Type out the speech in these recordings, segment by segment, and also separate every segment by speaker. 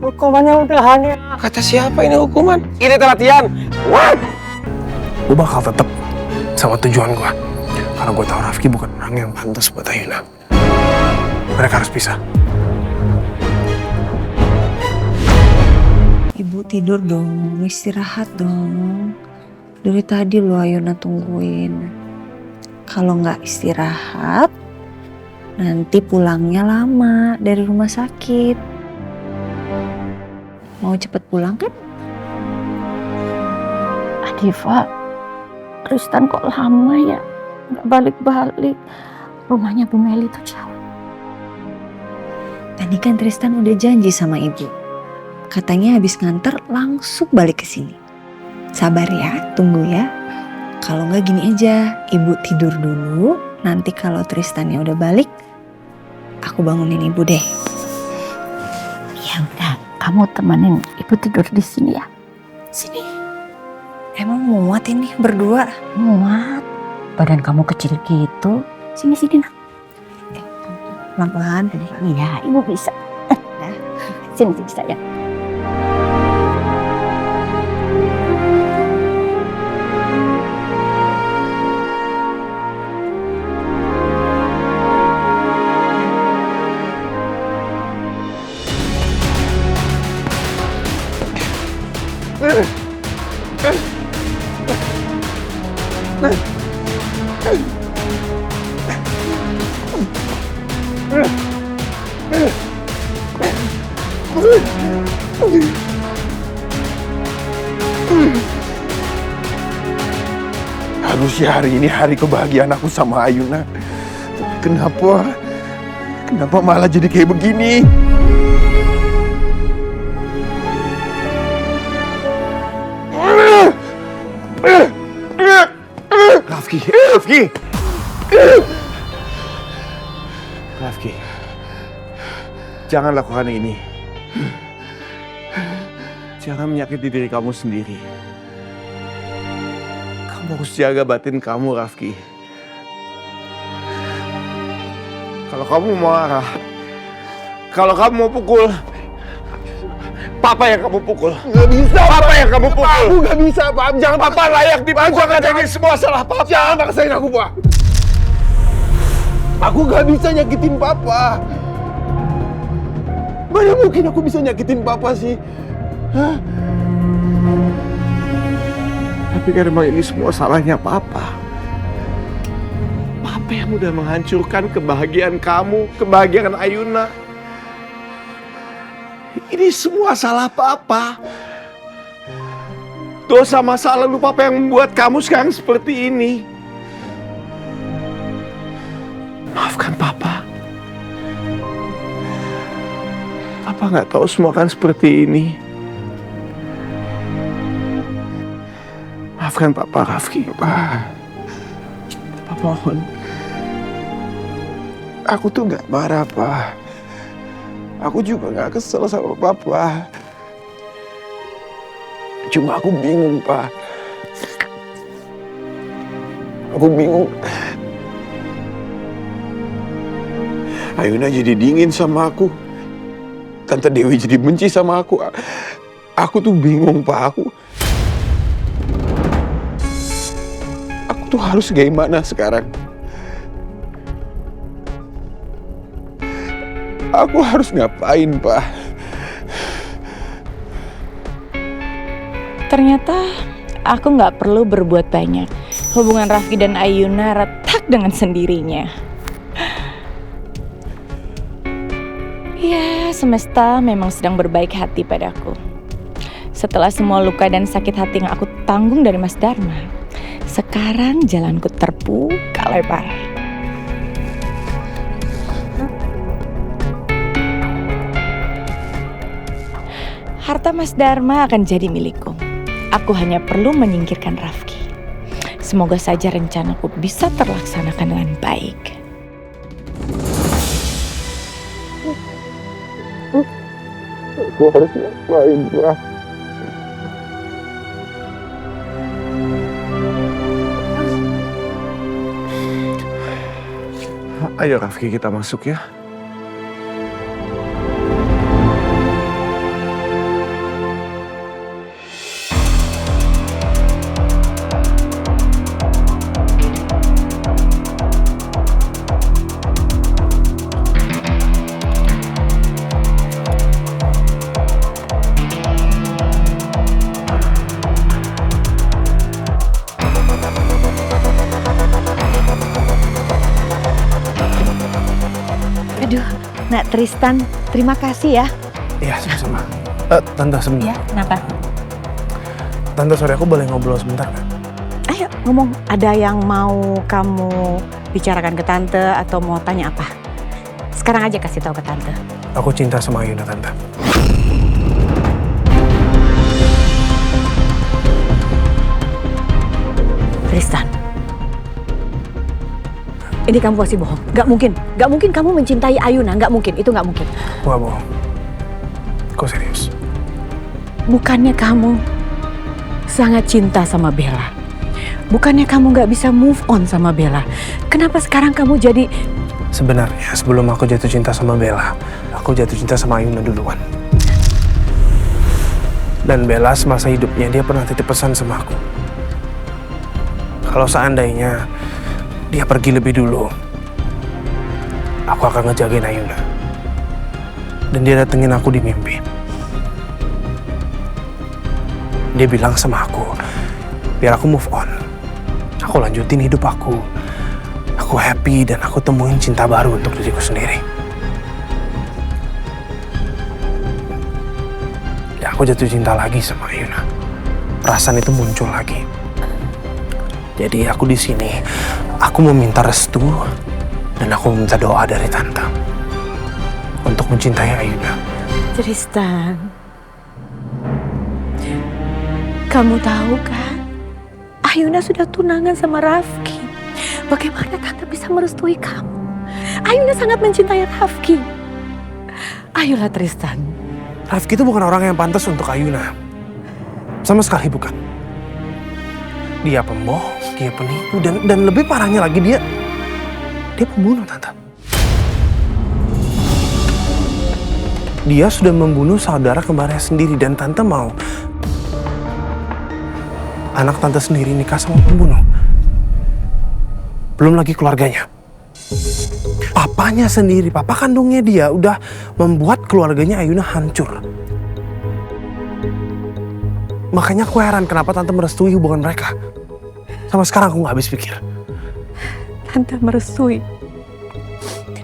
Speaker 1: Hukumannya udahan ya.
Speaker 2: Kata siapa ini hukuman? Ini latihan. What?
Speaker 3: Gue bakal tetap sama tujuan gue. Karena gue tahu Rafki bukan orang yang pantas buat Ayuna. Mereka harus pisah.
Speaker 4: Ibu tidur dong, istirahat dong. Dari tadi lo Ayuna tungguin. Kalau nggak istirahat, nanti pulangnya lama dari rumah sakit. Mau cepet pulang kan?
Speaker 5: Diva, Tristan kok lama ya nggak balik-balik. Rumahnya Bu Meli tuh jauh.
Speaker 4: Tadi kan Tristan udah janji sama ibu. Katanya habis nganter langsung balik ke sini. Sabar ya, tunggu ya. Kalau nggak gini aja, ibu tidur dulu. Nanti kalau Tristannya udah balik, aku bangunin ibu deh.
Speaker 5: Ya udah, kamu temenin ibu tidur di sini ya.
Speaker 4: Sini. Emang muat ini berdua?
Speaker 5: Muat. Badan kamu kecil gitu. Sini nak.
Speaker 4: Pelan-pelan.
Speaker 5: Iya, ibu bisa. Sini sayang.
Speaker 2: Harusnya hari ini hari kebahagiaan aku sama Ayuna. Kenapa malah jadi kayak begini? Rafki, jangan lakukan ini. Jangan menyakiti diri kamu sendiri. Kamu harus jaga batin kamu, Rafki. Kalau kamu mau marah, kalau kamu mau pukul, Papa yang kamu pukul.
Speaker 3: Gak bisa,
Speaker 2: Papa yang kamu pukul.
Speaker 3: Aku gak bisa, Pak. Jangan
Speaker 2: Papa layak dipukul. Ini semua salah Papa.
Speaker 3: Jangan maksain aku, Pak. Aku gak bisa nyakitin Papa. Mana mungkin aku bisa nyakitin Papa sih? Hah?
Speaker 2: Tapi kan emang ini semua salahnya Papa. Papa yang udah menghancurkan kebahagiaan kamu, kebahagiaan Ayuna. Ini semua salah Papa. Dosa masa lalu Papa yang membuat kamu sekarang seperti ini. Maafkan Papa. Papa nggak tahu semua kan seperti ini. Maafkan Papa, Rafki. Papa mohon. Aku tuh nggak marah, Pak. Aku juga nggak kesel sama Papa. Cuma aku bingung, Pak. Aku bingung. Ayuna jadi dingin sama aku. Tante Dewi jadi benci sama aku. Aku tuh bingung, Pak. Aku tuh harus gimana sekarang? Aku harus ngapain, Pak?
Speaker 6: Ternyata aku nggak perlu berbuat banyak. Hubungan Rafki dan Ayuna retak dengan sendirinya. Ya, semesta memang sedang berbaik hati padaku. Setelah semua luka dan sakit hati yang aku tanggung dari Mas Dharma, sekarang jalanku terbuka lebar. Harta Mas Dharma akan jadi milikku. Aku hanya perlu menyingkirkan Rafki. Semoga saja rencanaku bisa terlaksanakan dengan baik.
Speaker 2: Aku harus ngapain, Pak? Ayo Rafki, kita masuk ya.
Speaker 1: Tristan, terima kasih ya.
Speaker 3: Iya, sama-sama. Tante, sebentar.
Speaker 1: Ya, kenapa?
Speaker 3: Tante, sorry, aku boleh ngobrol sebentar nggak?
Speaker 1: Ayo ngomong, ada yang mau kamu bicarakan ke tante atau mau tanya apa? Sekarang aja kasih tahu ke tante.
Speaker 3: Aku cinta sama Ayuna, Tante.
Speaker 1: Tristan, ini kamu pasti bohong. Gak mungkin kamu mencintai Ayuna. Gak mungkin, itu gak mungkin.
Speaker 3: Aku nggak bohong. Kok serius?
Speaker 1: Bukannya kamu sangat cinta sama Bella? Bukannya kamu gak bisa move on sama Bella? Kenapa sekarang kamu jadi...
Speaker 3: Sebenarnya sebelum aku jatuh cinta sama Bella, aku jatuh cinta sama Ayuna duluan. Dan Bella semasa hidupnya dia pernah titip pesan sama aku. Kalau seandainya dia pergi lebih dulu, aku akan ngejagain Ayuna. Dan dia datengin aku di mimpi. Dia bilang sama aku, biar aku move on. Aku lanjutin hidup aku. Aku happy dan aku temuin cinta baru untuk diriku sendiri. Dan aku jatuh cinta lagi sama Ayuna. Perasaan itu muncul lagi. Jadi aku di sini, aku meminta restu dan aku meminta doa dari Tante untuk mencintai Ayuna.
Speaker 1: Tristan, kamu tahu kan? Ayuna sudah tunangan sama Rafki. Bagaimana Tante bisa merestui kamu? Ayuna sangat mencintai Rafki. Ayolah Tristan.
Speaker 3: Rafki itu bukan orang yang pantas untuk Ayuna. Sama sekali bukan. Dia pembohong, dia penipu, dan lebih parahnya lagi dia pembunuh, Tante. Dia sudah membunuh saudara kembarnya sendiri dan Tante mau anak Tante sendiri nikah sama pembunuh. Belum lagi keluarganya. Papanya sendiri, papa kandungnya dia udah membuat keluarganya Ayuna hancur. Makanya aku heran kenapa Tante merestui hubungan mereka. Sama sekarang aku gak habis pikir.
Speaker 1: Tante merestui.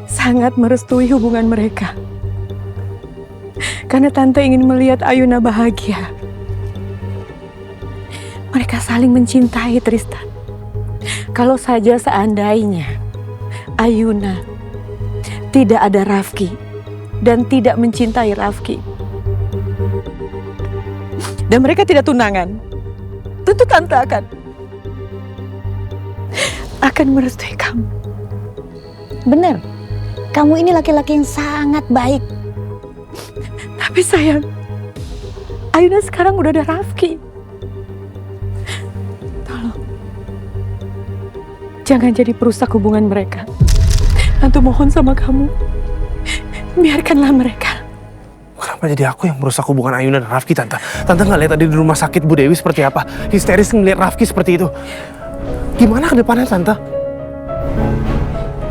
Speaker 1: Sangat merestui hubungan mereka. Karena Tante ingin melihat Ayuna bahagia. Mereka saling mencintai, Tristan. Kalau saja seandainya Ayuna tidak ada Rafki dan tidak mencintai Rafki, dan mereka tidak tunangan, tentu Tante akan merestui kamu.
Speaker 5: Bener, kamu ini laki-laki yang sangat baik.
Speaker 1: Tapi sayang, Ayuna sekarang udah ada Rafki. Tolong, jangan jadi perusak hubungan mereka. Tante mohon sama kamu, biarkanlah mereka.
Speaker 3: Kenapa jadi aku yang merusak hubungan Ayuna dan Rafki, Tante? Tante nggak lihat tadi di rumah sakit Bu Dewi seperti apa? Histeris ngeliat Rafki seperti itu. Gimana ke depannya, Tante?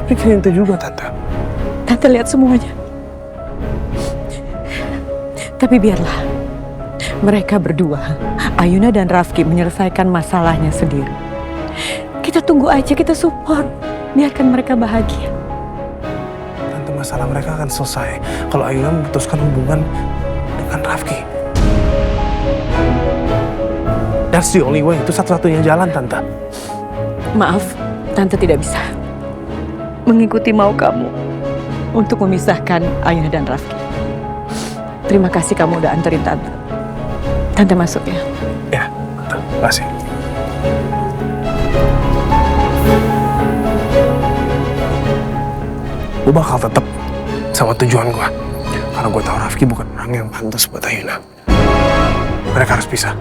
Speaker 3: Pikirin itu juga, Tante.
Speaker 1: Tante lihat semuanya. Tapi biarlah mereka berdua, Ayuna dan Rafki, menyelesaikan masalahnya sendiri. Kita tunggu aja, kita support. Biarkan mereka bahagia.
Speaker 3: Tante, masalah mereka akan selesai kalau Ayuna memutuskan hubungan dengan Rafki. That's the only way. Itu satu-satunya jalan, Tante.
Speaker 1: Maaf, Tante tidak bisa mengikuti mau kamu untuk memisahkan Ayuna dan Rafki. Terima kasih kamu udah anterin Tante. Tante masuk ya.
Speaker 3: Ya, Tante. Terima kasih. Gue bakal tetap sama tujuan gue. Karena gue tahu Rafki bukan orang yang pantas buat Ayuna. Mereka harus pisah.